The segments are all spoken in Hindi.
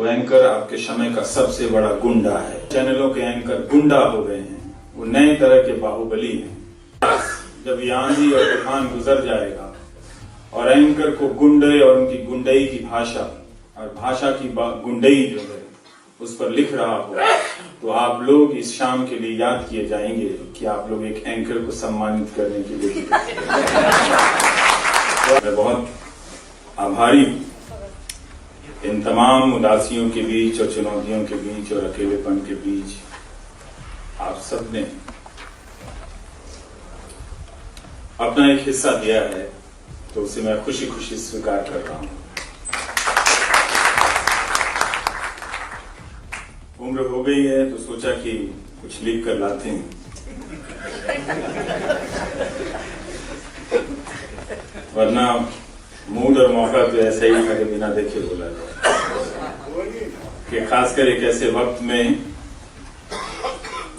वो एंकर आपके समय का सबसे बड़ा गुंडा है। चैनलों के एंकर गुंडा हो गए हैं, वो नए तरह के बाहुबली हैं। जब ये आंधी और तूफान गुजर जाएगा और एंकर को गुंडे और उनकी गुंडई की भाषा और भाषा की गुंडई जो है उस पर लिख रहा हो, तो आप लोग इस शाम के लिए याद किए जाएंगे कि आप लोग एक एंकर को सम्मानित करने के लिए मैं बहुत आभारी हूं। इन तमाम उदासियों के बीच और चुनौतियों के बीच और अकेलेपन के बीच आप सबने अपना एक हिस्सा दिया है, तो उसे मैं खुशी खुशी स्वीकार कर रहा हूं। उम्र हो गई है तो सोचा कि कुछ लिख कर लाते हैं, वरना मूड और मौका तो ऐसा ही था कि बिना देखे बोला जाए कि खासकर एक ऐसे वक्त में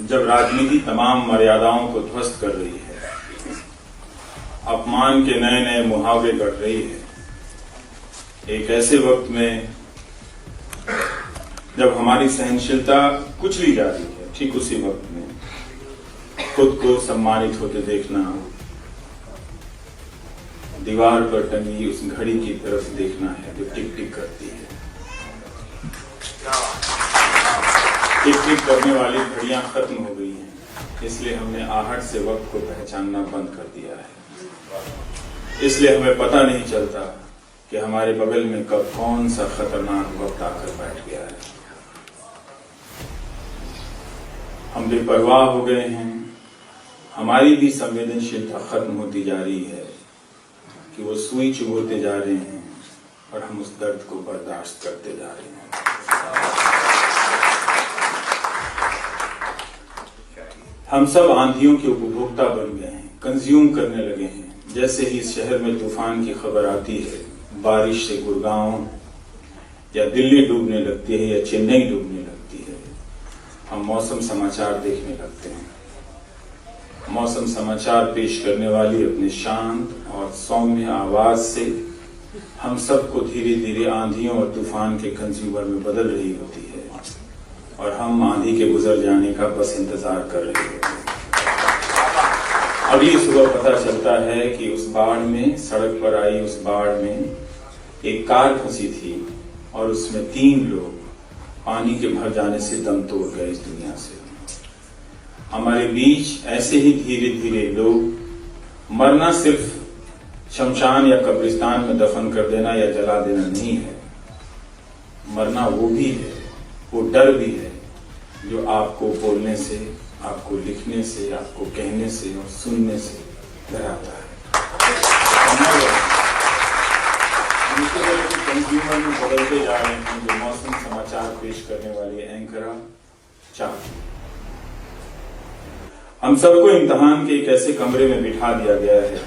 जब राजनीति तमाम मर्यादाओं को ध्वस्त कर रही है, अपमान के नए नए मुहावरे गढ़ रही है, एक ऐसे वक्त में जब हमारी सहनशीलता कुचली जा रही है, ठीक उसी वक्त में खुद को सम्मानित होते देखना, दीवार पर टंगी उस घड़ी की तरफ देखना है जो टिक टिक करती है। टिक टिक करने वाली घड़ियां खत्म हो गई हैं, इसलिए हमने आहट से वक्त को पहचानना बंद कर दिया है। इसलिए हमें पता नहीं चलता कि हमारे बगल में कब कौन सा खतरनाक वक्त आकर बैठ गया है। हम बेपरवाह हो गए हैं, हमारी भी संवेदनशीलता खत्म होती जा रही है कि वो सुई चुभोते जा रहे हैं और हम उस दर्द को बर्दाश्त करते जा रहे हैं। हम सब आंधियों के उपभोक्ता बन गए हैं, कंज्यूम करने लगे हैं। जैसे ही इस शहर में तूफान की खबर आती है, बारिश से गुड़गांव या दिल्ली डूबने लगती है या चेन्नई डूबने लगती है, हम मौसम समाचार देखने लगते हैं। मौसम समाचार पेश करने वाली अपने शांत और सौम्य आवाज से हम सबको धीरे धीरे आंधियों और तूफान के कंज्यूमर में बदल रही होती है और हम आंधी के गुजर जाने का बस इंतजार कर रहे होते हैं। अगली सुबह पता चलता है कि उस बाढ़ में, सड़क पर आई उस बाढ़ में एक कार फंसी थी और उसमें 3 लोग पानी के भर जाने से दम तोड़ गए इस दुनिया से। हमारे बीच ऐसे ही धीरे धीरे लोग, मरना सिर्फ शमशान या कब्रिस्तान में दफन कर देना या जला देना नहीं है, मरना वो भी है, वो डर भी है जो आपको बोलने से, आपको लिखने से, आपको कहने से और सुनने से डराता है। कंज्यूमर में बदलते जा रहे हैं जो मौसम समाचार पेश करने वाले एंकरा चाहते। हम सबको इम्तिहान के एक ऐसे कमरे में बिठा दिया गया है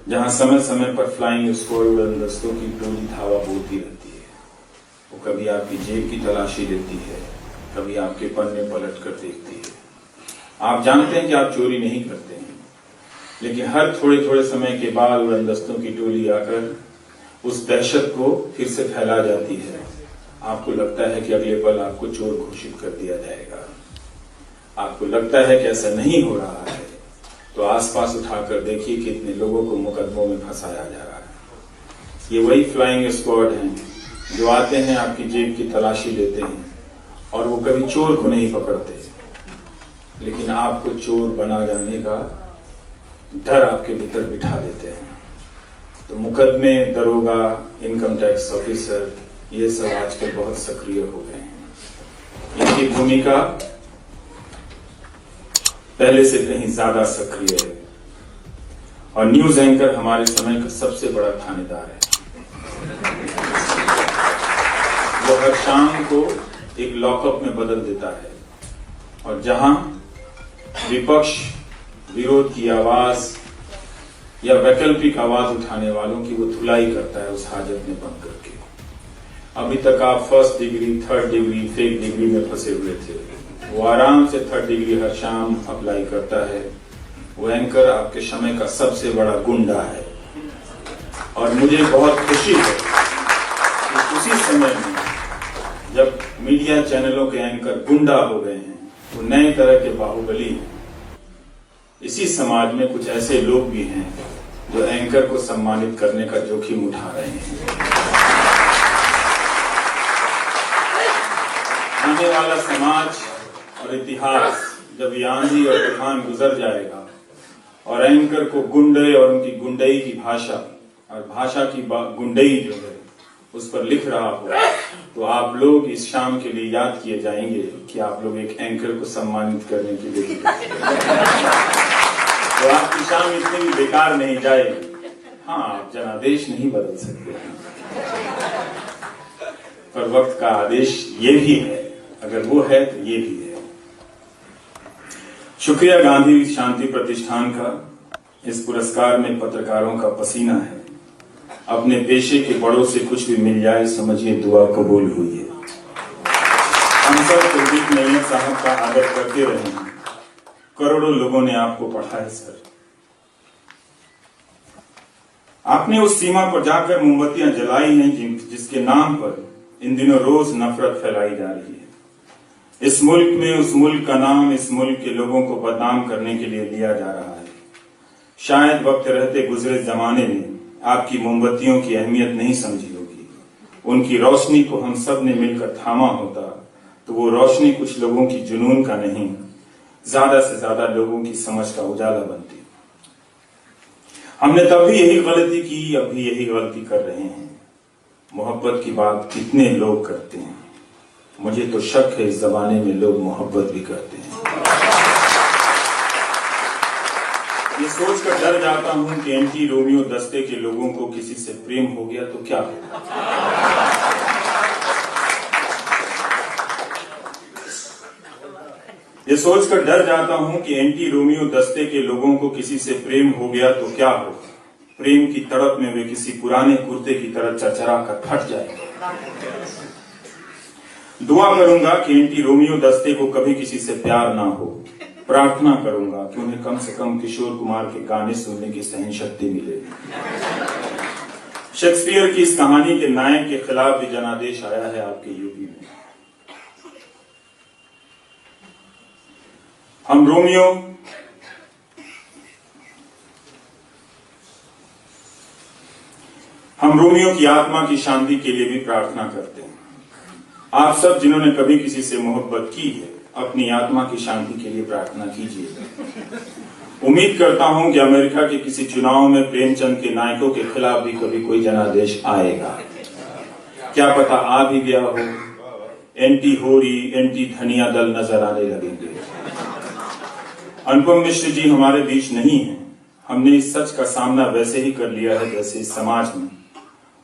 जहां समय समय पर फ्लाइंग स्क्वाड उड़नदस्तों की टोली धावा बोलती रहती है। वो कभी आपकी जेब की तलाशी लेती है, कभी आपके पन्ने पलट कर देखती है। आप जानते हैं कि आप चोरी नहीं करते हैं, लेकिन हर थोड़े थोड़े समय के बाद उड़नदस्तों की टोली आकर उस दहशत को फिर से फैला जाती है। आपको लगता है कि अगले पल आपको चोर घोषित कर दिया जाएगा। आपको लगता है कि ऐसा नहीं हो रहा है, तो आसपास उठाकर देखिए कितने लोगों को मुकदमों में फंसाया जा रहा है। ये वही फ्लाइंग स्क्वाड हैं जो आते हैं, आपकी जेब की तलाशी लेते हैं और वो कभी चोर को नहीं पकड़ते, लेकिन आपको चोर बना जाने का डर आपके भीतर बिठा देते हैं। तो मुकदमे, दरोगा, इनकम टैक्स ऑफिसर, ये सब आजकल बहुत सक्रिय हो गए हैं। इनकी भूमिका पहले से कहीं ज्यादा सक्रिय है और न्यूज एंकर हमारे समय का सबसे बड़ा थानेदार है। वो हर शाम को एक लॉकअप में बदल देता है और जहां विपक्ष विरोध की आवाज या वैकल्पिक आवाज उठाने वालों की वो धुलाई करता है उस हाजत में बंद करके। अभी तक आप 1st degree, 3rd degree, fake degree में फंसे हुए थे, वो आराम से 3rd डिग्री हर शाम अप्लाई करता है। वो एंकर आपके समय का सबसे बड़ा गुंडा है और मुझे बहुत खुशी है कि उसी समय में जब मीडिया चैनलों के एंकर गुंडा हो गए हैं, वो नए तरह के बाहुबली हैं। इसी समाज में कुछ ऐसे लोग भी हैं जो एंकर को सम्मानित करने का जोखिम उठा रहे हैं। आने वाला समाज और इतिहास जब ये आंधी और तूफान गुजर जाएगा और एंकर को गुंडे और उनकी गुंडई की भाषा और भाषा की गुंडई जो है उस पर लिख रहा हो, तो आप लोग इस शाम के लिए याद किए जाएंगे कि आप लोग एक एंकर को सम्मानित करने के लिए तो आपकी शाम इतनी भी बेकार नहीं जाएगी। हाँ, आप जनादेश नहीं बदल सकते, पर वक्त का आदेश ये भी है, अगर वो है तो ये भी है। शुक्रिया गांधी शांति प्रतिष्ठान का, इस पुरस्कार में पत्रकारों का पसीना है। अपने पेशे के बड़ों से कुछ भी मिल जाए समझिए दुआ कबूल हुई है। हम सब कुलदीप नैय्यर साहब का आदर करते रहे हैं। करोड़ों लोगों ने आपको पढ़ा है सर। आपने उस सीमा पर जाकर मोमबत्तियां जलाई हैं जिसके नाम पर इन दिनों रोज नफरत फैलाई जा रही है। इस मुल्क में उस मुल्क का नाम इस मुल्क के लोगों को बदनाम करने के लिए लिया जा रहा है। शायद वक्त रहते गुजरे जमाने में आपकी मोमबत्तियों की अहमियत नहीं समझी होगी। उनकी रोशनी को हम सब ने मिलकर थामा होता तो वो रोशनी कुछ लोगों की जुनून का नहीं, ज्यादा से ज्यादा लोगों की समझ का उजाला बनती। हमने तब भी यही गलती की, अब भी यही गलती कर रहे हैं। मोहब्बत की बात कितने लोग करते हैं, मुझे तो शक है इस जमाने में लोग मोहब्बत भी करते हैं। ये सोचकर डर जाता हूं कि एंटी रोमियो दस्ते के लोगों को किसी से प्रेम हो गया तो क्या होगा। ये सोचकर डर जाता हूं कि एंटी रोमियो दस्ते के लोगों को किसी से प्रेम हो गया तो क्या होगा। प्रेम की तड़प में वे किसी पुराने कुर्ते की तरह चरचरा कर फट जाएंगे। दुआ करूंगा कि एंटी रोमियो दस्ते को कभी किसी से प्यार ना हो। प्रार्थना करूंगा कि उन्हें कम से कम किशोर कुमार के गाने सुनने की सहन शक्ति मिले। शेक्सपियर की इस कहानी के नायक के खिलाफ भी जनादेश आया है आपके यूपी में। हम रोमियो की आत्मा की शांति के लिए भी प्रार्थना करते हैं। आप सब जिन्होंने कभी किसी से मोहब्बत की है, अपनी आत्मा की शांति के लिए प्रार्थना कीजिए। उम्मीद करता हूं कि अमेरिका के किसी चुनाव में प्रेमचंद के नायकों के खिलाफ भी कभी कोई जनादेश आएगा। क्या पता आ भी गया हो। एंटी होरी, एंटी धनिया दल नजर आने लगेंगे। अनुपम मिश्र जी हमारे बीच नहीं है। हमने इस सच का सामना वैसे ही कर लिया है जैसे इस समाज में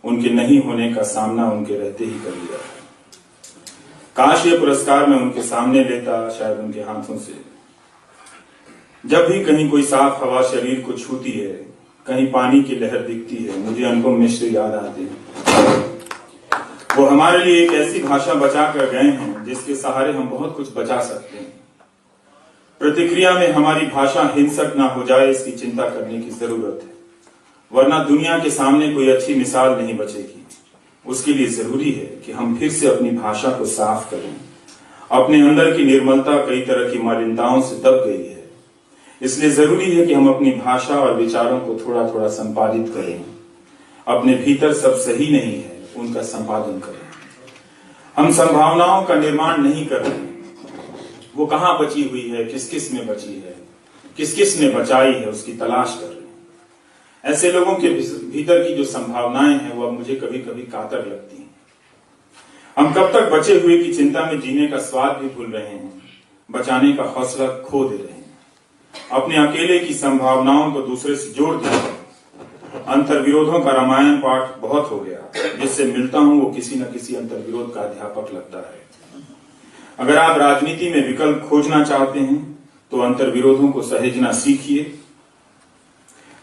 उनके नहीं होने का सामना उनके रहते ही कर लिया है। काश ये पुरस्कार मैं उनके सामने लेता, शायद उनके हाथों से। जब भी कहीं कोई साफ हवा शरीर को छूती है, कहीं पानी की लहर दिखती है, मुझे अनुपम मिश्र याद आते हैं। वो हमारे लिए एक ऐसी भाषा बचा कर गए हैं जिसके सहारे हम बहुत कुछ बचा सकते हैं। प्रतिक्रिया में हमारी भाषा हिंसक ना हो जाए इसकी चिंता करने की जरूरत है, वरना दुनिया के सामने कोई अच्छी मिसाल नहीं बचेगी। उसके लिए जरूरी है कि हम फिर से अपनी भाषा को साफ करें। अपने अंदर की निर्मलता कई तरह की मलिनताओं से दब गई है, इसलिए जरूरी है कि हम अपनी भाषा और विचारों को थोड़ा थोड़ा संपादित करें। अपने भीतर सब सही नहीं है, उनका संपादन करें। हम संभावनाओं का निर्माण नहीं कर रहे, वो कहां बची हुई है, किस किस में बची है, किस किस ने बचाई है, उसकी तलाश कर रहे हैं। ऐसे लोगों के भीतर की जो संभावनाएं हैं वो अब मुझे कभी कभी कातर लगती हैं। हम कब तक बचे हुए की चिंता में जीने का स्वाद भी भूल रहे हैं, बचाने का हौसला खो दे रहे हैं। अपने अकेले की संभावनाओं को दूसरे से जोड़ दिया। अंतर्विरोधों का रामायण पाठ बहुत हो गया। जिससे मिलता हूं वो किसी न किसी अंतर्विरोध का अध्यापक लगता है। अगर आप राजनीति में विकल्प खोजना चाहते हैं तो अंतर्विरोधों को सहेजना सीखिए।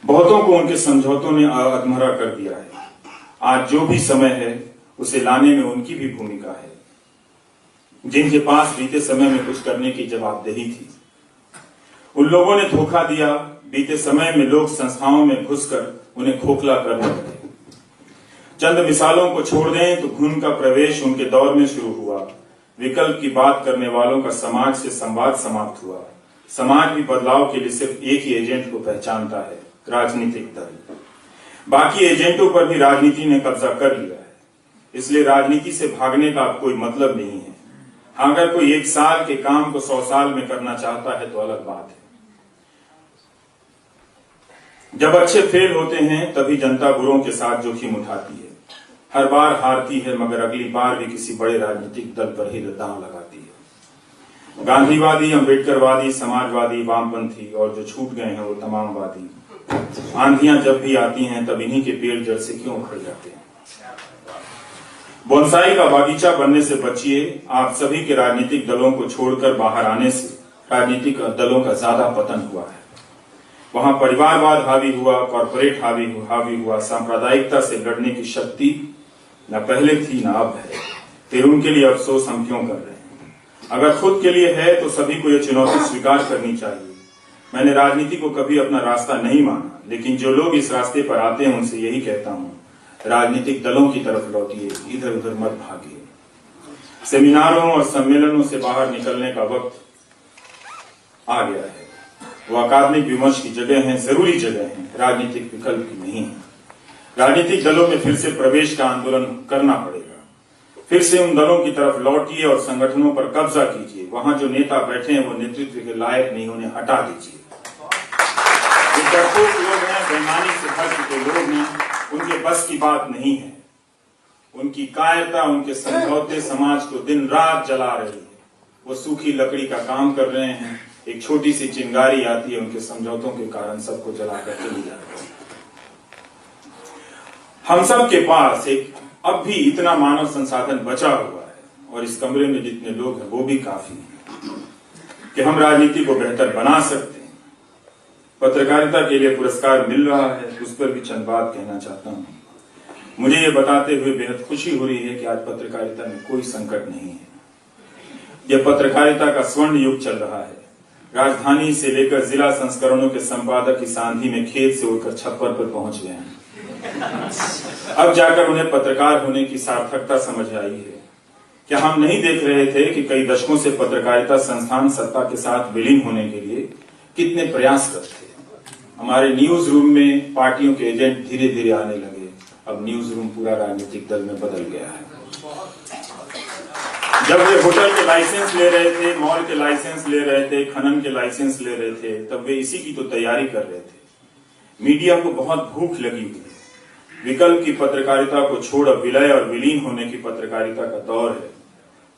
बहुतों को उनके समझौतों ने अधमरा कर दिया है। आज जो भी समय है उसे लाने में उनकी भी भूमिका है। जिनके पास बीते समय में कुछ करने की जवाबदेही थी, उन लोगों ने धोखा दिया। बीते समय में लोग संस्थाओं में घुसकर उन्हें खोखला करने लगे। चंद मिसालों को छोड़ दें तो घुन का प्रवेश उनके दौर में शुरू हुआ। विकल्प की बात करने वालों का समाज से संवाद समाप्त हुआ। समाज भी बदलाव के लिए सिर्फ एक ही एजेंट को पहचानता है, राजनीतिक दल। बाकी एजेंटों पर भी राजनीति ने कब्जा कर लिया है, इसलिए राजनीति से भागने का अब कोई मतलब नहीं है। अगर कोई 1 साल के काम को 100 साल में करना चाहता है तो अलग बात है। जब अच्छे फेल होते हैं तभी जनता बुरों के साथ जोखिम उठाती है। हर बार हारती है, मगर अगली बार भी किसी बड़े राजनीतिक दल पर ही दांव लगाती है। गांधीवादी, अम्बेडकरवादी, समाजवादी, वामपंथी और जो छूट गए हैं वो तमाम वादी। आंधियां जब भी आती हैं तब इन्हीं के पेड़ जड़ से क्यों उखड़ जाते हैं। बोनसाई का बागीचा बनने से बचिए। आप सभी के राजनीतिक दलों को छोड़कर बाहर आने से राजनीतिक दलों का ज्यादा पतन हुआ है। वहां परिवारवाद हावी हुआ, कॉर्पोरेट हावी हुआ। सांप्रदायिकता से लड़ने की शक्ति न पहले थी न अब है। फिर उनके लिए अफसोस हम क्यों कर रहे हैं? अगर खुद के लिए है तो सभी को यह चुनौती स्वीकार करनी चाहिए। मैंने राजनीति को कभी अपना रास्ता नहीं माना, लेकिन जो लोग इस रास्ते पर आते हैं उनसे यही कहता हूं, राजनीतिक दलों की तरफ लौटिए, इधर उधर मत भागिए। सेमिनारों और सम्मेलनों से बाहर निकलने का वक्त आ गया है। वो अकादमिक विमर्श की जगह है, जरूरी जगह है, राजनीतिक विकल्प की नहीं है। राजनीतिक दलों में फिर से प्रवेश का आंदोलन करना पड़ेगा। फिर से उन दलों की तरफ लौटिए और संगठनों पर कब्जा कीजिए। वहां जो नेता बैठे हैं वो नेतृत्व के लायक नहीं, उन्हें हटा दीजिए। जो डरपोक लोग हैं, बेईमानी से भर चुके लोग हैं, उनके बस की बात नहीं है। उनकी कायरता, उनके समझौते समाज को दिन रात जला रही है। वो सूखी लकड़ी का काम कर रहे हैं। एक छोटी सी चिंगारी आती है, उनके समझौतों के कारण सबको जलाकर चली जाती है। हम सब के पास अब भी इतना मानव संसाधन बचा हुआ है और इस कमरे में जितने लोग हैं वो भी काफी है कि हम राजनीति को बेहतर बना सकते हैं। पत्रकारिता के लिए पुरस्कार मिल रहा है, उस पर भी चंद बात कहना चाहता हूं। मुझे ये बताते हुए बेहद खुशी हो रही है कि आज पत्रकारिता में कोई संकट नहीं है। यह पत्रकारिता का स्वर्ण युग चल रहा है। राजधानी से लेकर जिला संस्करणों के संपादक इस आंधी में खेत से उड़कर छप्पर पर पहुंच गए हैं। अब जाकर उन्हें पत्रकार होने की सार्थकता समझ आई है। क्या हम नहीं देख रहे थे कि कई दशकों से पत्रकारिता संस्थान सत्ता के साथ विलीन होने के लिए कितने प्रयास करते हैं। हमारे न्यूज रूम में पार्टियों के एजेंट धीरे धीरे आने लगे। अब न्यूज रूम पूरा राजनीतिक दल में बदल गया है। जब वे होटल के लाइसेंस ले रहे थे, मॉल के लाइसेंस ले रहे थे, खनन के लाइसेंस ले रहे थे, तब वे इसी की तो तैयारी कर रहे थे। मीडिया को बहुत भूख लगी हुई है। विकल्प की पत्रकारिता को छोड़ अब विलय और विलीन होने की पत्रकारिता का दौर है।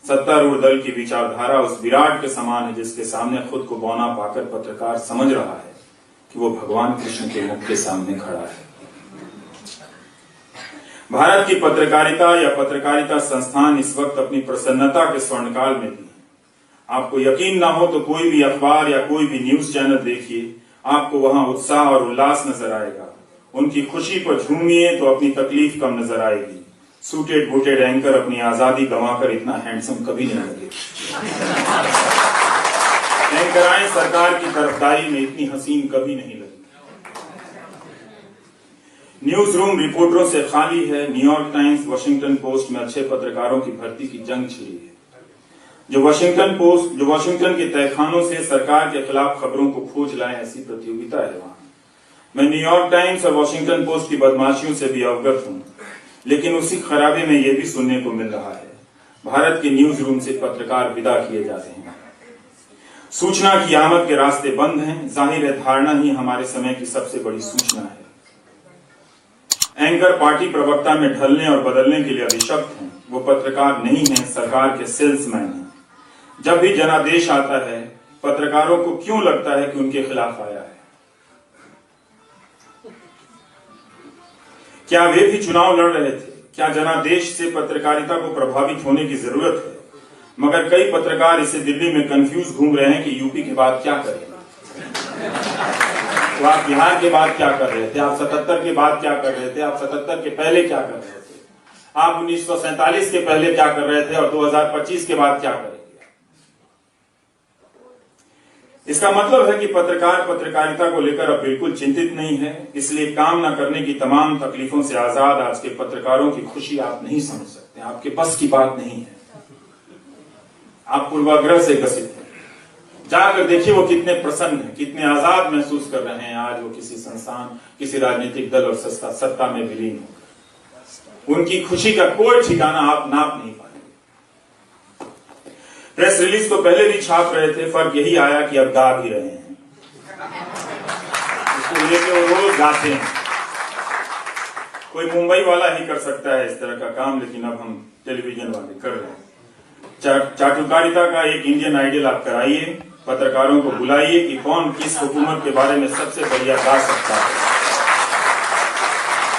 सत्तारूढ़ दल की विचारधारा उस विराट के समान है जिसके सामने खुद को बौना पाकर पत्रकार समझ रहा है कि वो भगवान कृष्ण के मुख के सामने खड़ा है। भारत की पत्रकारिता या पत्रकारिता संस्थान इस वक्त अपनी प्रसन्नता के स्वर्णकाल में थी। आपको यकीन ना हो तो कोई भी अखबार या कोई भी न्यूज चैनल देखिए, आपको वहां उत्साह और उल्लास नजर आएगा। उनकी खुशी पर झूमिए तो अपनी तकलीफ कम नजर आएगी। सूटेड बूटेड एंकर अपनी आजादी गंवाकर इतना हैंडसम कभी नहीं लगे। एंकराएं सरकार की तरफदारी में इतनी हसीन कभी नहीं लगी। न्यूज रूम रिपोर्टरों से खाली है। न्यूयॉर्क टाइम्स, वॉशिंगटन पोस्ट में अच्छे पत्रकारों की भर्ती की जंग छिड़ी है। जो वॉशिंगटन के तहखानों से सरकार के खिलाफ खबरों को खोज लाए, ऐसी प्रतियोगिता है वहां। मैं न्यूयॉर्क टाइम्स और वॉशिंगटन पोस्ट की बदमाशियों से भी अवगत हूं, लेकिन उसी खराबे में यह भी सुनने को मिल रहा है, भारत के न्यूज रूम से पत्रकार विदा किए जाते हैं। सूचना की आमद के रास्ते बंद हैं। जाहिर है धारणा ही हमारे समय की सबसे बड़ी सूचना है। एंकर पार्टी प्रवक्ता में ढलने और बदलने के लिए अभिशप्त हैं। वो पत्रकार नहीं हैं, सरकार के सेल्समैन हैं। जब भी जनादेश आता है, पत्रकारों को क्यों लगता है कि उनके खिलाफ आया है? क्या वे भी चुनाव लड़ रहे थे? क्या जनादेश से पत्रकारिता को प्रभावित होने की जरूरत है? मगर कई पत्रकार इसे दिल्ली में कंफ्यूज घूम रहे हैं कि यूपी के बाद क्या करें। तो आप बिहार के बाद क्या कर रहे थे? आप 77 के बाद क्या कर रहे थे? आप 77 के पहले क्या कर रहे थे? आप 1947 के पहले क्या कर रहे थे और 2025 के बाद क्या करेंगे? इसका मतलब है कि पत्रकार पत्रकारिता को लेकर अब बिल्कुल चिंतित नहीं है। इसलिए काम न करने की तमाम तकलीफों से आजाद आज के पत्रकारों की खुशी आप नहीं समझ सकते, आपके बस की बात नहीं है। आप पूर्वाग्रह से ग्रसित हैं। जाकर देखिए वो कितने प्रसन्न हैं, कितने आजाद महसूस कर रहे हैं आज वो किसी संस्थान, किसी राजनीतिक दल और सत्ता में विलीन होकर। उनकी खुशी का कोई ठिकाना आप नाप नहीं पाएंगे। प्रेस रिलीज तो पहले भी छाप रहे थे, फर्क यही आया कि अब गा भी रहे हैं। इसको लेकर वो रोज गाते हैं। कोई मुंबई वाला ही कर सकता है इस तरह का काम, लेकिन अब हम टेलीविजन वाले कर रहे हैं। चाटुकारिता का एक इंडियन आइडल आप कराइए, पत्रकारों को बुलाइए कि कौन किस हुकूमत के बारे में सबसे बढ़िया गा सकता है।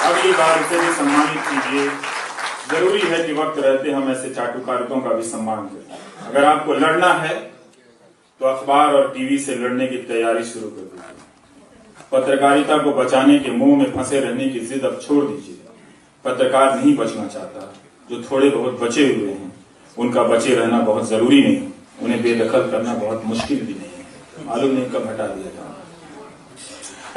अगली बार उसे भी सम्मानित कीजिए। जरूरी है कि वक्त रहते हम ऐसे चाटुकारितों का भी सम्मान करें। अगर आपको लड़ना है तो अखबार और टीवी से लड़ने की तैयारी शुरू कर दीजिए। पत्रकारिता को बचाने के मुंह में फंसे रहने की जिद अब छोड़ दीजिए। पत्रकार नहीं बचना चाहता, जो थोड़े बहुत बचे हुए हैं उनका बचे रहना बहुत जरूरी नहीं, उन्हें बेदखल करना बहुत मुश्किल भी नहीं है। मालूम नहीं कब हटा दिया जाए।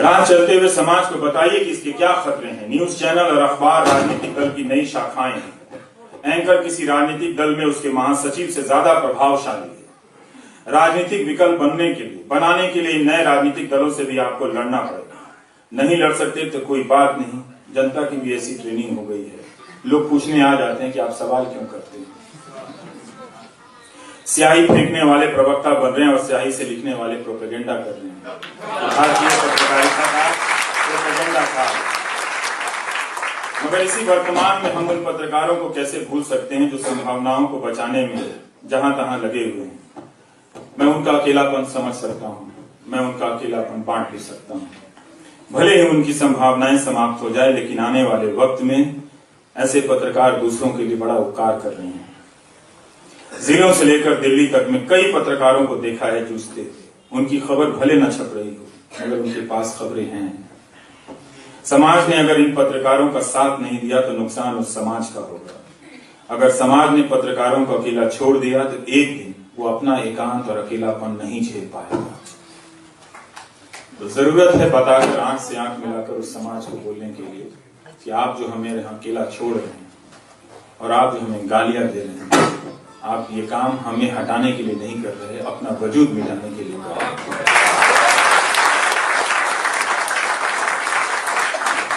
राह चलते हुए समाज को बताइए कि इसके क्या खतरे हैं। न्यूज चैनल और अखबार राजनीतिक दल की नई शाखाएं हैं। एंकर किसी राजनीतिक दल में उसके महासचिव से ज्यादा प्रभावशाली है। राजनीतिक विकल्प बनाने के लिए नए राजनीतिक दलों से भी आपको लड़ना पड़ेगा। नहीं लड़ सकते तो कोई बात नहीं, जनता की भी ऐसी ट्रेनिंग हो गई है। लोग पूछने आ जाते हैं कि आप सवाल क्यों करते हैं। स्याही फेंकने वाले प्रवक्ता बन रहे हैं और स्याही से लिखने वाले प्रोपेगेंडा कर रहे हैं। भारतीय पत्रकारिता का प्रोपेगेंडा था। मगर इसी वर्तमान में हम उन पत्रकारों को कैसे भूल सकते हैं जो संभावनाओं को बचाने में जहां तहां लगे हुए हैं। मैं उनका अकेलापन समझ सकता हूं, मैं उनका अकेलापन बांट भी सकता हूं। भले ही उनकी संभावनाएं समाप्त हो जाए, लेकिन आने वाले वक्त में ऐसे पत्रकार दूसरों के लिए बड़ा उपकार कर रहे हैं। जिलों से लेकर दिल्ली तक में कई पत्रकारों को देखा है जूझते हुए। उनकी खबर भले न छप रही हो, मगर उनके पास खबरें हैं। समाज ने अगर इन पत्रकारों का साथ नहीं दिया तो नुकसान उस समाज का होगा। अगर समाज ने पत्रकारों को अकेला छोड़ दिया तो एक दिन वो अपना एकांत और अकेलापन नहीं झेल पाएगा। तो जरूरत है बताकर, आंख से आंख मिलाकर उस समाज को बोलने के लिए कि आप जो हमें यहाँ अकेला छोड़ रहे हैं और आप जो हमें गालियां दे रहे हैं, आप ये काम हमें हटाने के लिए नहीं कर रहे, अपना वजूद मिटाने के लिए कर रहे हैं।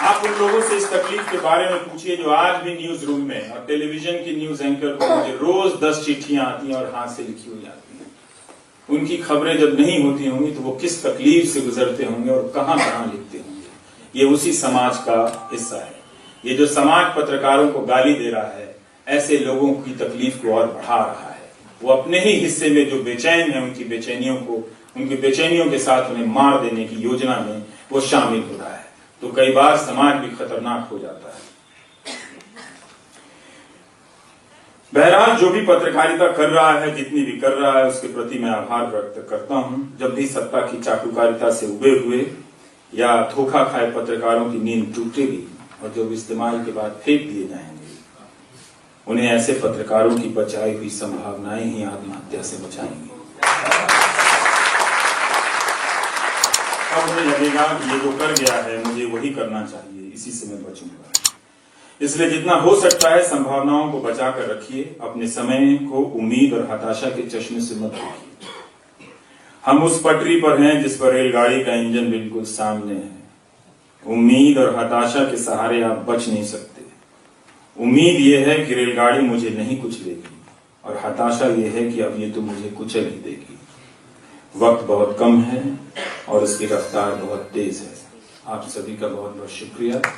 आप उन लोगों से इस तकलीफ के बारे में पूछिए जो आज भी न्यूज रूम में और टेलीविजन की न्यूज एंकर पर मुझे रोज 10 चिट्ठियां आती हैं और हाथ से लिखी हुई आती हैं। उनकी खबरें जब नहीं होती होंगी तो वो किस तकलीफ से गुजरते होंगे और कहां कहां लिखते होंगे। ये उसी समाज का हिस्सा है। ये जो समाज पत्रकारों को गाली दे रहा है, ऐसे लोगों की तकलीफ को और बढ़ा रहा है। वो अपने ही हिस्से में जो बेचैन है, उनकी बेचैनियों के साथ उन्हें मार देने की योजना में वो शामिल हो रहा है। तो कई बार समाज भी खतरनाक हो जाता है। बहरहाल जो भी पत्रकारिता कर रहा है, जितनी भी कर रहा है, उसके प्रति मैं आभार व्यक्त करता हूं। जब भी सत्ता की चाटुकारिता से उबे हुए या धोखा खाए पत्रकारों की नींद टूटेगी और जो इस्तेमाल के बाद फेंक दिए जाएंगे, उन्हें ऐसे पत्रकारों की बचाई हुई संभावनाएं ही आत्महत्या से बचाएंगी। अब मुझे लगेगा कि ये जो कर गया है मुझे वही करना चाहिए, इसी से मैं बचूंगा। इसलिए जितना हो सकता है संभावनाओं को बचाकर रखिए। अपने समय को उम्मीद और हताशा के चश्मे से मत देखिए। हम उस पटरी पर हैं जिस पर रेलगाड़ी का इंजन बिल्कुल सामने है। उम्मीद और हताशा के सहारे आप बच नहीं सकते। उम्मीद ये है कि रेलगाड़ी मुझे नहीं कुचलेगी और हताशा ये है कि अब ये तो मुझे कुचल ही देगी। वक्त बहुत कम है और उसकी रफ्तार बहुत तेज है। आप सभी का बहुत बहुत शुक्रिया।